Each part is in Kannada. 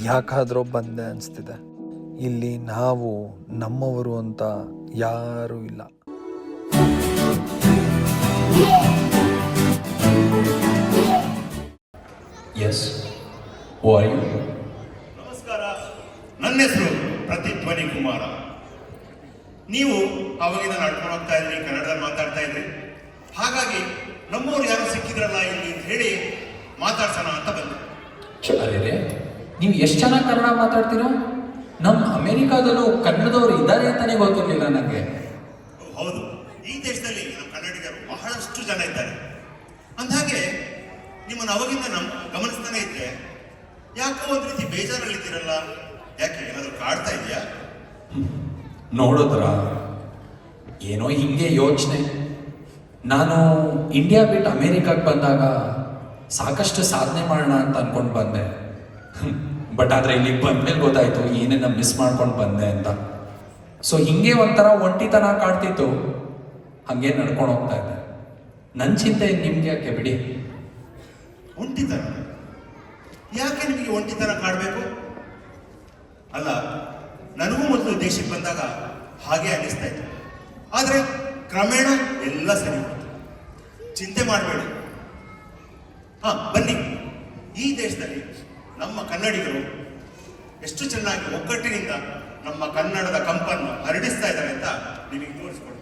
ಯಾಕಾದ್ರೂ ಬಂದೆ ಅನಿಸ್ತಿದೆ. ಇಲ್ಲಿ ನಾವು ನಮ್ಮವರು ಅಂತ ಯಾರೂ ಇಲ್ಲ. ನಮಸ್ಕಾರ, ನನ್ನ ಹೆಸರು ಪ್ರತಿಧ್ವನಿ ಕುಮಾರ. ನೀವು ಅವಾಗಿಂದ ನಡ್ಕೊಂಡು ಹೋಗ್ತಾ ಇದ್ರಿ, ಕನ್ನಡದಲ್ಲಿ ಮಾತಾಡ್ತಾ ಇದ್ರಿ. ಹಾಗಾಗಿ ನಮ್ಮವ್ರು ಯಾರು ಸಿಕ್ಕಿದ್ರಲ್ಲ ಇಲ್ಲಿ ಅಂತ ಹೇಳಿ ಮಾತಾಡ್ಸೋಣ ಅಂತ ಬಂದೆ. ಅರೆ, ನೀವು ಎಷ್ಟು ಚೆನ್ನಾಗಿ ಕನ್ನಡ ಮಾತಾಡ್ತೀರೋ. ನಮ್ಮ ಅಮೆರಿಕಾದಲ್ಲೂ ಕನ್ನಡದವರು ಇದ್ದಾರೆ ಅಂತಾನೆ ಗೊತ್ತಿರಲಿಲ್ಲ ನನಗೆ. ಹೌದು, ಈ ದೇಶದಲ್ಲಿ ನಮ್ಮ ಕನ್ನಡಿಗರು ಬಹಳಷ್ಟು ಜನ ಇದ್ದಾರೆ. ಅಂದಹಾಗೆ ನಿಮ್ಮನ್ನು ಅವಾಗಿಂದ ಗಮನಿಸ್ತಾನೆ ಇದ್ರೆ ಯಾಕೋ ಒಂದು ರೀತಿ ಬೇಜಾರಲ್ಲಿದ್ದೀರಲ್ಲ, ಯಾಕೆ ಏನಾದರೂ ಕಾಡ್ತಾ ಇದೆಯಾ? ನೋಡಿದ್ರ ಏನೋ ಹಿಂಗೆ ಯೋಚನೆ. ನಾನು ಇಂಡಿಯಾ ಬಿಟ್ಟು ಅಮೇರಿಕಾಗೆ ಬಂದಾಗ ಸಾಕಷ್ಟು ಸಾಧನೆ ಮಾಡೋಣ ಅಂತ ಅನ್ಕೊಂಡು ಬಂದೆ. ಬಟ್ ಆದರೆ ಇಲ್ಲಿಗೆ ಬಂದ್ಮೇಲೆ ಗೊತ್ತಾಯ್ತು ಏನೇನ ಮಿಸ್ ಮಾಡ್ಕೊಂಡು ಬಂದೆ ಅಂತ. ಸೊ ಹಿಂಗೆ ಒಂಥರ ಒಂಟಿತನ ಕಾಡ್ತಿತ್ತು, ಹಂಗೆ ನಡ್ಕೊಂಡು ಹೋಗ್ತಾ ಇದ್ದೆ. ನನ್ನ ಚಿಂತೆ ನಿಮ್ಗೆ ಯಾಕೆ ಬಿಡಿ. ಒಂಟಿತನ ಯಾಕೆ ನಿಮಗೆ ಒಂಟಿತನ ಕಾಡಬೇಕು? ಅಲ್ಲ, ನನಗೂ ಮೊದಲು ದೇಶಕ್ಕೆ ಬಂದಾಗ ಹಾಗೆ ಅನ್ನಿಸ್ತಾ ಇತ್ತು. ಆದರೆ ಕ್ರಮೇಣ ಎಲ್ಲ ಸರಿ ಹೋಯ್ತು. ಚಿಂತೆ ಮಾಡಬೇಡಿ. ಬನ್ನಿ, ಈ ದೇಶದಲ್ಲಿ ನಮ್ಮ ಕನ್ನಡಿಗರು ಎಷ್ಟು ಚೆನ್ನಾಗಿ ಒಗ್ಗಟ್ಟಿನಿಂದ ನಮ್ಮ ಕನ್ನಡದ ಕಂಪನ್ನು ಹರಡಿಸ್ತಾ ಇದ್ದಾರೆ ಅಂತ ನಿಮಗೆ ತೋರಿಸ್ಕೊಡ್ತೀನಿ.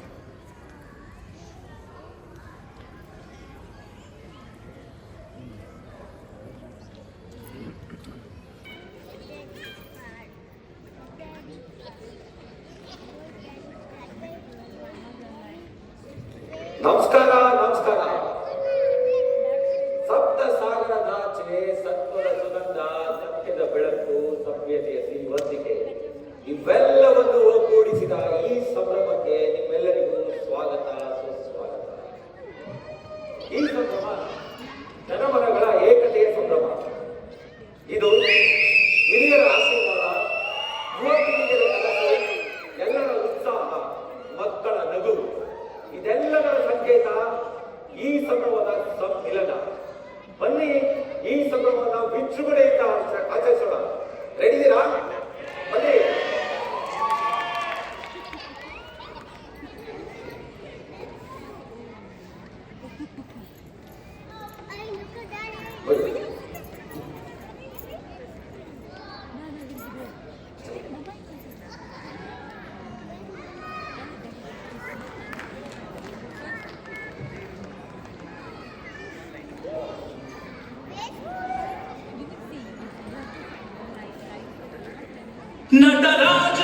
ನಮಸ್ಕಾರ ನಮಸ್ಕಾರ. ಸಪ್ತ ಸಾಗರದಾಚೆ ಸತ್ವದ ಸುಗಂಧ, ಸತ್ಯದ ಬೆಳಕು, ಸಭ್ಯತೆಯ ಸಿರಿವಂತಿಕೆ ಇವೆಲ್ಲವನ್ನು ಒಗ್ಗೂಡಿಸಿದ ಈ ಸಂಭ್ರಮಕ್ಕೆ ನಿಮ್ಮೆಲ್ಲರಿಗೂ ಸ್ವಾಗತ, ಸುಸ್ವಾಗತ. ಈ ಸಂಭ್ರಮ ಜನಮನಗಳ ಏಕತೆಯ ಸಂಭ್ರಮ. ಇದು ಹಿರಿಯರ ಆಶೀರ್ವಾದ, ಯುವ ಪೀಳಿಗೆಯ ಕನಸು, ಎಲ್ಲರ ಉತ್ಸಾಹ, ಮಕ್ಕಳ ನಗು, ಇದೆಲ್ಲದರ ಸಂಕೇತ ಈ ಸಂಭ್ರಮದ ಸಮ್ಮಿಲನ. ಬನ್ನಿ, ಈ ಸಂಭ್ರಮದ ವಿಜೃಂಭಣೆಯಿಂದ ಆಚರಿಸೋಣ. ರೆಡಿದ್ದೀರಾ? ಬನ್ನಿ. ನಟರಾಜ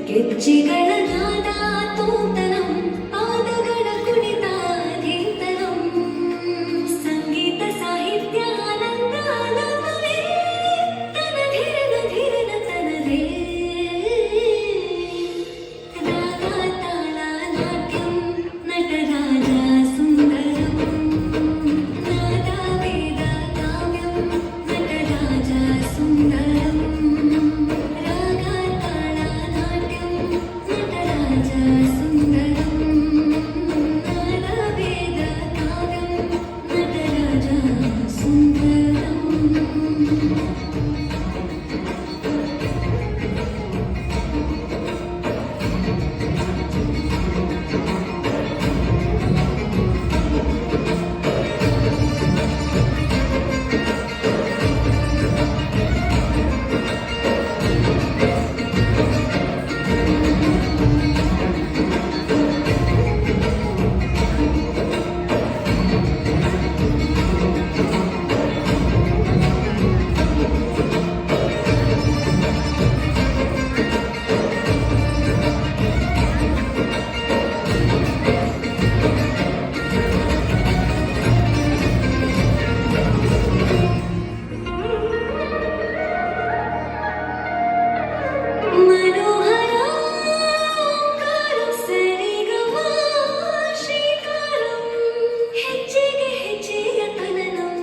ಗೆಜ್ಜೆಗಳ ನಾದ ತೂತನಂ, ಪಾದಗಳ ಕುಣಿತ ಧೀತನಂ, ಸಂಗೀತ ಸಾಹಿತ್ಯ ಆನಂದ ಆಲಾಪವೇ ತನಧಿರನ ಧಿರನ ತನದೇ. ರಾಗ ತಾಳ ನಾಟ್ಯಂ ನಟರಾಜ ಸುಂದರಂ, ನಾದ ವೇದ ಕಾವ್ಯಂ ನಟರಾಜ ಸುಂದರಂ. ರಾಗ ತಾಳ ನಾಟ್ಯಂ ನಟರಾಜ ಸುಂದರಂ. मनोहर ओंकार सरिगम श्रीकारं ಹೆಜ್ಜೆಗೆ ಹೆಜ್ಜೆಯ ತನನಂ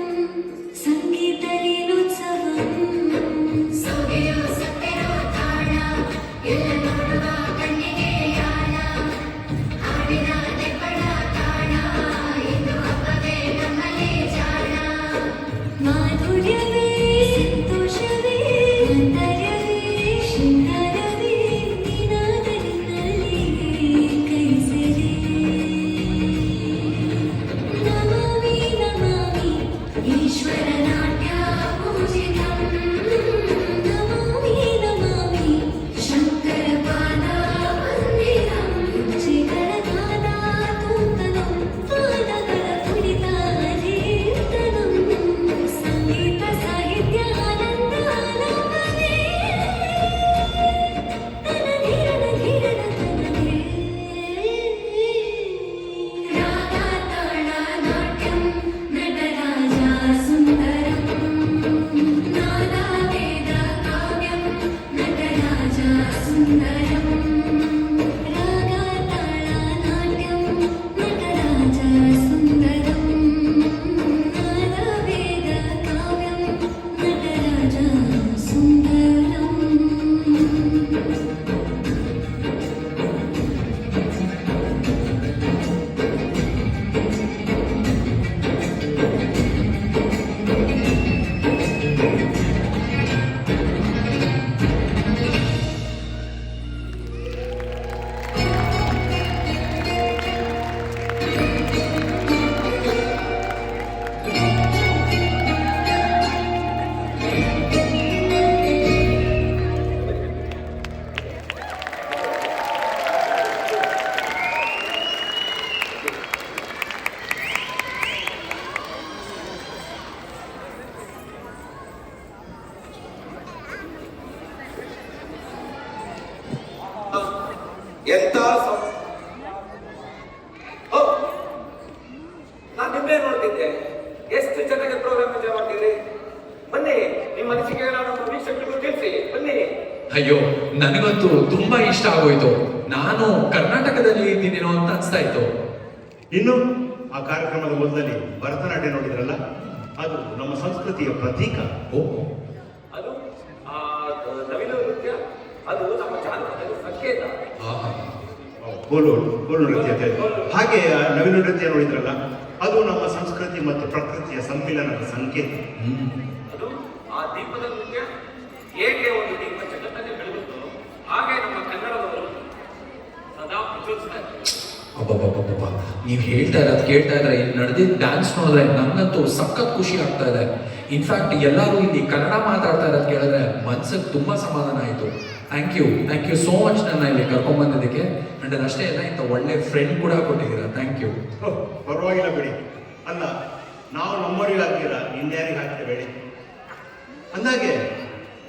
ಸಂಗೀತ ಲೀಲೋತ್ಸವಂ ಸೊಗೆಯೋ ಸತ್ತೆಯೋ ತಾಣ ಎಲ್ಲ ನೋಡುವ ಕಣ್ಣಿಗೆ ಯಾಣ ಹಾಡಿನ ನೆಪಡ ತಾಣ ಇಂದು ಹಬ್ಬವೇ ನಮ್ಮಲ್ಲಿ ಜಾಣ ಮಾಧುರ್ಯವೇ ಸಂತೋಷವೇ ಆಂತರ್ಯವೇ ಶೃಂಗಾರವೇ ನಿನಾದದಲ್ಲಿ ಕೈ ಸೇರೆ ನಮಾಮಿ ನಮಾಮಿ ಈಶ್ವರ ನಾಟ್ಯ ಪೂಜಿತಂ ನಮಾಮಿ ನಮಾಮಿ ಶಂಕರ ಪಾದ ವಂದಿತಂ ಶ್ರೀಕರನಾದ ತೂತನಂ ಪಾದಗಳ ಪುರಿತ ಕೀರ್ತನಂ ಸಂಗೀತ ಸಾಹಿತ್ಯ ಆನಂದ ಆಲಾಪವೇ ತನಧೀರನ ಧೀರನ ತನದೇ ರಾಗ ತಾಳ ನಾಟ್ಯಂ ನಟರಾಜ ಸುಂದರಂ ನಾದ ವೇದ ಕಾವ್ಯಂ ನಟರಾಜ ಸುಂದರಂ ರಾಗ ತಾಳ ನಾಟ್ಯಂ ನಟರಾಜ ಸುಂದರಂ ನಾದ ವೇದ ಕಾವ್ಯಂ ನಟರಾಜ ಸುಂದರಂ ಎಂತ ನಾನು ನಿನ್ನೆ ನೋಡ್ತಿದ್ದೆ. ಎಷ್ಟು ಚೆನ್ನಾಗಿ ಪ್ರೋಗ್ರಾಮ್ ಎಂಜಾಯ್ ಮಾಡ್ತೀರಿ. ಬನ್ನಿ, ನಿಮ್ಮ ಅನಿಸಿಕೆ ನಮ್ಮ ವೀಕ್ಷಕರಿಗೂ ತಿಳಿಸಿ. ಬನ್ನಿ. ಅಯ್ಯೋ, ನನಗಂತೂ ತುಂಬಾ ಇಷ್ಟ ಆಗೋಯ್ತು. ನಾನು ಕರ್ನಾಟಕದಲ್ಲಿ ಇದ್ದೀನೇನೋ ಅಂತ ಅನ್ಸ್ತಾ ಇತ್ತು. ಇನ್ನು ಆ ಕಾರ್ಯಕ್ರಮದ ಮೊದಲಲ್ಲಿ ಭರತನಾಟ್ಯ ನೋಡಿದ್ರಲ್ಲ, ಅದು ನಮ್ಮ ಸಂಸ್ಕೃತಿಯ ಪ್ರತೀಕ. ಓ, ಅದು ಆ ನವೀನ ನೃತ್ಯ, ಅದು ನಮ್ಮ ಜಾನಪದ ಸಂಕೇತ. ಆಹಾ. ಗೋಲು ನೃತ್ಯ ಅಂತ ಹೇಳಿ. ಹಾಗೆ ಆ ನವೀನ ನೃತ್ಯ ನೋಡಿದ್ರಲ್ಲ, ಅದು ನಮ್ಮ ಸಂಸ್ಕೃತಿ ಮತ್ತು ಪ್ರಕೃತಿಯ ಸಮ್ಮಿಲನದ ಸಂಕೇತ. ಅದು ಆ ದೀಪದ ನೃತ್ಯ ಹೇಗೆ ಒಂದು ದೀಪ ಜಗತ್ತನ್ನೇ ಬೆಳಗುತ್ತೋ ಹಾಗೆ ನಮ್ಮ ಕನ್ನಡದವರು ಸದಾ ಪ್ರಚೋದಿಸ್ತಾರೆ. ಅಬ್ಬಬ್ಬಬ್ಬಬ್ಬ, ನೀವು ಹೇಳ್ತಾ ಇರೋದು ಕೇಳ್ತಾ ಇದ್ರೆ, ಇಲ್ಲಿ ನಡೆದಿದ್ದ ಡ್ಯಾನ್ಸ್ ನೋಡಿದ್ರೆ ನನ್ನಂತೂ ಸಖತ್ ಖುಷಿ ಆಗ್ತಾ ಇದೆ. ಇನ್ಫ್ಯಾಕ್ಟ್ ಎಲ್ಲರೂ ಇಲ್ಲಿ ಕನ್ನಡ ಮಾತಾಡ್ತಾ ಇರೋದು ಕೇಳಿದ್ರೆ ಮನ್ಸಿಗೆ ತುಂಬಾ ಸಮಾಧಾನ ಆಯಿತು. ಥ್ಯಾಂಕ್ ಯು ಸೋ ಮಚ್ ನನ್ನ ಇಲ್ಲಿ ಕರ್ಕೊಂಡ್ಬಂದಿದ್ದಕ್ಕೆ. ಅಂಡ್ ಅಷ್ಟೇ ಇಲ್ಲ, ಇಂಥ ಒಳ್ಳೆ ಫ್ರೆಂಡ್ ಕೂಡ ಕೊಟ್ಟಿದ್ದೀರಾ. Thank you. ಪರವಾಗಿಲ್ಲ ಬಿಡಿ. ಅಲ್ಲ, ನಾವು ನಮ್ಮವರಿಗೆ ಹಾಕ್ತೀರಾ, ಇನ್ಯಾರಿಗೆ ಹಾಕ್ತೇವೆ. ಅಂದಾಗೆ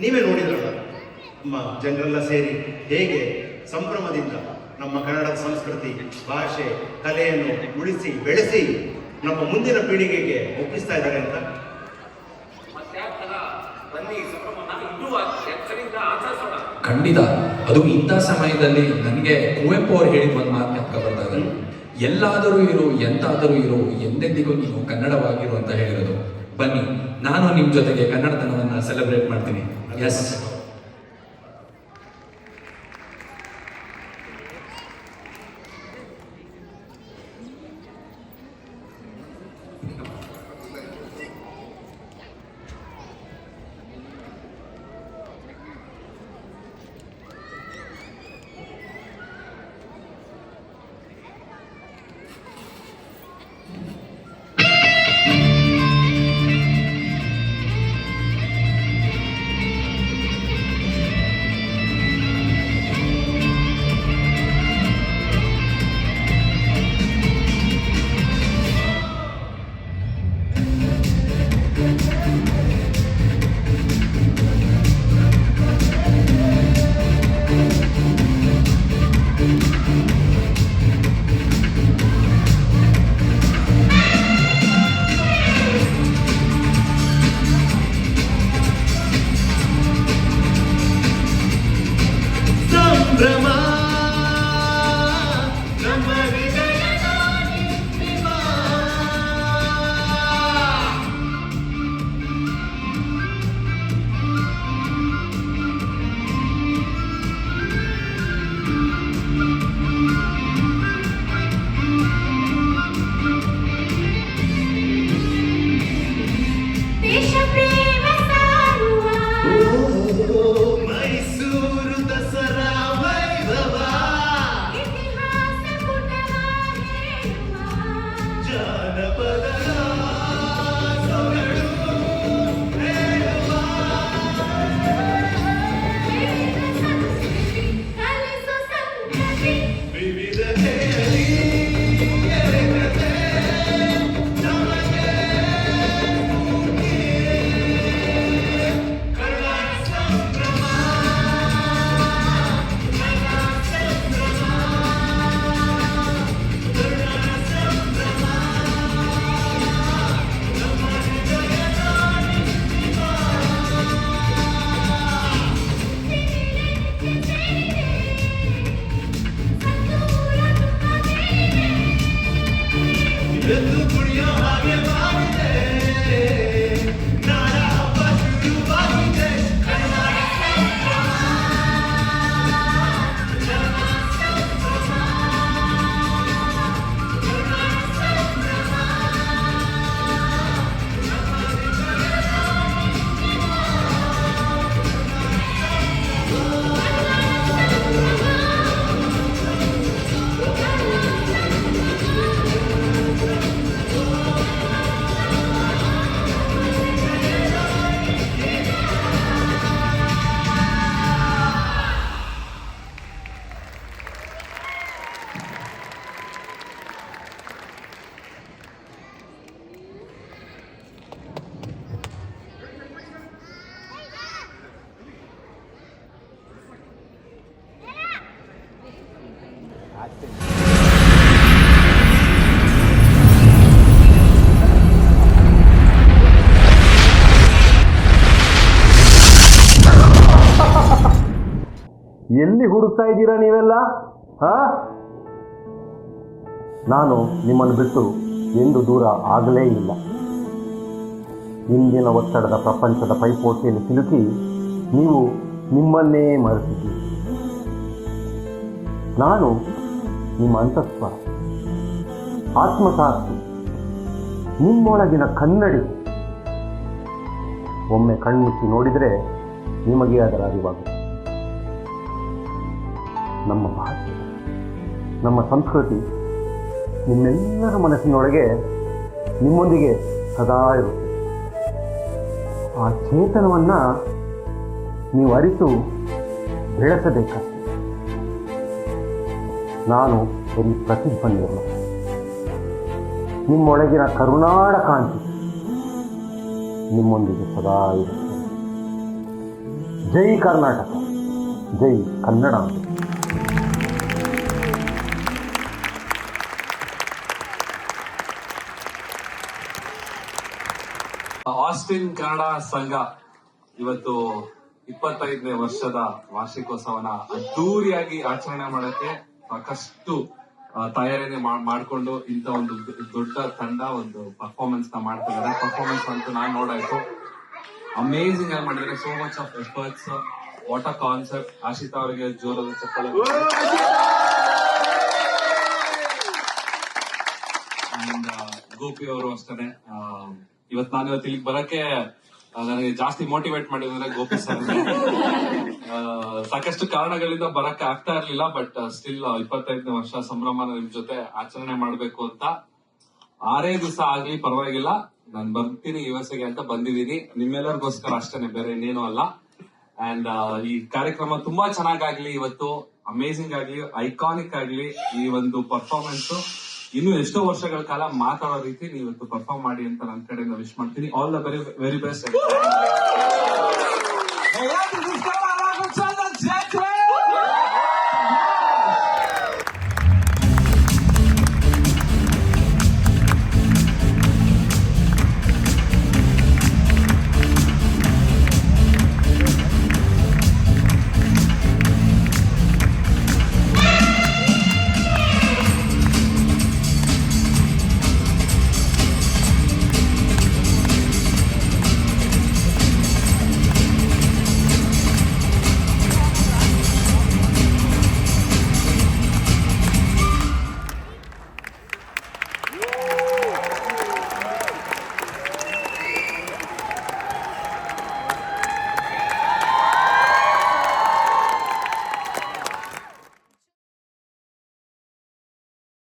ನೀವೇ ನೋಡಿದ್ರಲ್ಲ, ನಮ್ಮ ಜನರೆಲ್ಲ ಸೇರಿ ಹೇಗೆ ಸಂಭ್ರಮದಿಂದ ನಮ್ಮ ಕನ್ನಡದ ಸಂಸ್ಕೃತಿ, ಭಾಷೆ, ಕಲೆಯನ್ನು ಉಳಿಸಿ ಬೆಳೆಸಿ ನಮ್ಮ ಮುಂದಿನ ಪೀಳಿಗೆಗೆ ಒಪ್ಪಿಸ್ತಾ ಇದ್ದಾರೆ ಅಂತ. ಮತ್ತೆ ಆ ಥರ ಬನ್ನಿ, ಸಂಭ್ರಮನ ಇನ್ನೂ ಎಚ್ಚರಿಂದ ಆಚರಿಸೋಣ. ಖಂಡಿತ. ಅದು ಇಂಥ ಸಮಯದಲ್ಲಿ ನನಗೆ ಕುವೆಂಪು ಅವ್ರು ಹೇಳಿದ ಒಂದು ಮಾತು ಜ್ಞಾಪಕ ಬರ್ತಾ ಇದೆ. ಎಲ್ಲಾದರೂ ಇರು, ಎಂತಾದರೂ ಇರು, ಎಂದೆಂದಿಗೂ ನೀನು ಕನ್ನಡವಾಗಿರು ಅಂತ ಹೇಳಿರೋದು. ಬನ್ನಿ, ನಾನು ನಿಮ್ಮ ಜೊತೆಗೆ ಕನ್ನಡತನವನ್ನು ಸೆಲೆಬ್ರೇಟ್ ಮಾಡ್ತೀನಿ. ಎಸ್. ಸಂಭ್ರಮ ನಮ್ಮ ವಿಜಯದ ನಿಮಿತ್ತ. ದೇಶ ಪ್ರೇಮ ಸಾರುವ ಮೈಸೂರು ದಸರಾ ವೈಭವ ಇತಿಹಾಸ ಪುಟವ ಹೇಳುವ ಜಾನಪದದ ಸೊಗಡು ಹೇಳುವ ಸಂಸ್ಕೃತಿ ಕಲಿಸೋ ಸಂಗತಿ ವಿವಿಧತೆಯಲ್ಲಿ ಏಕತೆ ನಮಗೆ ಕರ್ನಾಟಕ ಸಂಭ್ರಮ ಕರ್ನಾಟಕ ಸಂಭ್ರಮ ಕರ್ನಾಟಕ ಸಂಭ್ರಮ ನಮ್ಮ ಹೃದಯದ ನಿಮಿತ್ತ. ಎದ್ದು ಕುಣಿಯೋ ಹಾಗೆ ಮಾಡಿದೆ ನಾಡ ಹಬ್ಬ ಶುರುವಾಗಿದೆ. ಕರ್ನಾಟಕ ಸಂಭ್ರಮ ಕರ್ನಾಟಕ ಸಂಭ್ರಮ ಕರ್ನಾಟಕ ಸಂಭ್ರಮ ನಮ್ಮ ಹೃದಯದ ಎಲ್ಲಿ ಹುಡುಕ್ತಾ ಇದ್ದೀರಾ ನೀವೆಲ್ಲ? ನಾನು ನಿಮ್ಮನ್ನು ಬಿಟ್ಟು ಎಂದು ದೂರ ಆಗಲೇ ಇಲ್ಲ. ಇಂದಿನ ಒತ್ತಡದ ಪ್ರಪಂಚದ ಪೈಪೋಟಿಯಲ್ಲಿ ಸಿಲುಕಿ ನೀವು ನಿಮ್ಮನ್ನೇ ಮರೆತಿದ್ದೀರಿ. ನಾನು ನಿಮ್ಮ ಅಂತಸ್ವರ, ಆತ್ಮಸಾಕ್ಷಿ, ನಿಮ್ಮೊಳಗಿನ ಕನ್ನಡಿ. ಒಮ್ಮೆ ಕಣ್ಮುಚ್ಚಿ ನೋಡಿದರೆ ನಿಮಗೆ ಅದರ ಅರಿವಾಗುತ್ತೆ. ನಮ್ಮ ಭಾಷೆ, ನಮ್ಮ ಸಂಸ್ಕೃತಿ ನಿಮ್ಮೆಲ್ಲರ ಮನಸ್ಸಿನೊಳಗೆ ನಿಮ್ಮೊಂದಿಗೆ ಸದಾ ಇರುತ್ತೆ. ಆ ಚೇತನವನ್ನು ನೀವು ಅರಿತು ಬೆಳೆಸಬೇಕಾಗ್ತದೆ. ನಾನು ಬರೀ ಪ್ರತಿಧ್ವನಿಯಲ್ಲ, ನಿಮ್ಮೊಳಗಿನ ಕರುನಾಡ ಕಾಂತಿ ನಿಮ್ಮೊಂದಿಗೆ ಸದಾ ಇರುತ್ತೆ. ಜೈ ಕರ್ನಾಟಕ, ಜೈ ಕನ್ನಡ. ಆಸ್ಟಿನ್ ಕನ್ನಡ ಸಂಘ ಇವತ್ತು 25ನೇ ವರ್ಷದ ವಾರ್ಷಿಕೋತ್ಸವನ ಅದ್ದೂರಿಯಾಗಿ ಆಚರಣೆ ಮಾಡಕ್ಕೆ ಸಾಕಷ್ಟು ತಯಾರಿ ಮಾಡ್ಕೊಂಡು ಇಂತ ಒಂದು ದೊಡ್ಡ ತಂಡ ಒಂದು ಪರ್ಫಾರ್ಮೆನ್ಸ್ ನ ಮಾಡ್ತಿದ್ದಾರೆ. ಪರ್ಫಾರ್ಮೆನ್ಸ್ ಅಂತೂ ನಾನ್ ನೋಡಾಯ್ತು, ಅಮೇಸಿಂಗ್ ಆಗಿ ಮಾಡಿದ್ದಾರೆ. So much of efforts, what a concept. Ashita ಅವರಿಗೆ ಜೋರಾದ ಚಪ್ಪಲ. ಅಂಡ್ ಗೋಪಿ ಅವರು ಅಷ್ಟೇ. ಇವತ್ತು ಇಲ್ಲಿಗೆ ಬರಕ್ಕೆ ನನಗೆ ಜಾಸ್ತಿ ಮೋಟಿವೇಟ್ ಮಾಡಿದ್ರೆ ಗೋಪಿ ಸರ್. ಸಾಕಷ್ಟು ಕಾರಣಗಳಿಂದ ಬರಕ್ಕೆ ಆಗ್ತಾ ಇರ್ಲಿಲ್ಲ, ಬಟ್ ಸ್ಟಿಲ್ 25ನೇ ವರ್ಷ ಸಂಭ್ರಮನ ನಿಮ್ ಜೊತೆ ಆಚರಣೆ ಮಾಡ್ಬೇಕು ಅಂತ 6 ದಿವಸ ಆಗ್ಲಿ ಪರವಾಗಿಲ್ಲ, ನಾನು ಬರ್ತೀನಿ ಯುಎಸ್ಎಗೆ ಅಂತ ಬಂದಿದ್ದೀನಿ. ನಿಮ್ಮೆಲ್ಲರಿಗೋಸ್ಕರ ಅಷ್ಟೇನೆ, ಬೇರೆ ಇನ್ನೇನು ಅಲ್ಲ. ಅಂಡ್ ಈ ಕಾರ್ಯಕ್ರಮ ತುಂಬಾ ಚೆನ್ನಾಗಾಗ್ಲಿ, ಇವತ್ತು ಅಮೇಸಿಂಗ್ ಆಗ್ಲಿ, ಐಕಾನಿಕ್ ಆಗ್ಲಿ. ಈ ಒಂದು ಪರ್ಫಾರ್ಮೆನ್ಸ್ ಇನ್ನು ಎಷ್ಟೋ ವರ್ಷಗಳ ಕಾಲ ಮಾತಾಡೋ ರೀತಿ ನೀವು ಇವತ್ತು ಪರ್ಫಾರ್ಮ್ ಮಾಡಿ ಅಂತ ನನ್ನ ಕಡೆಯಿಂದ ವಿಶ್ ಮಾಡ್ತೀನಿ. All the very best.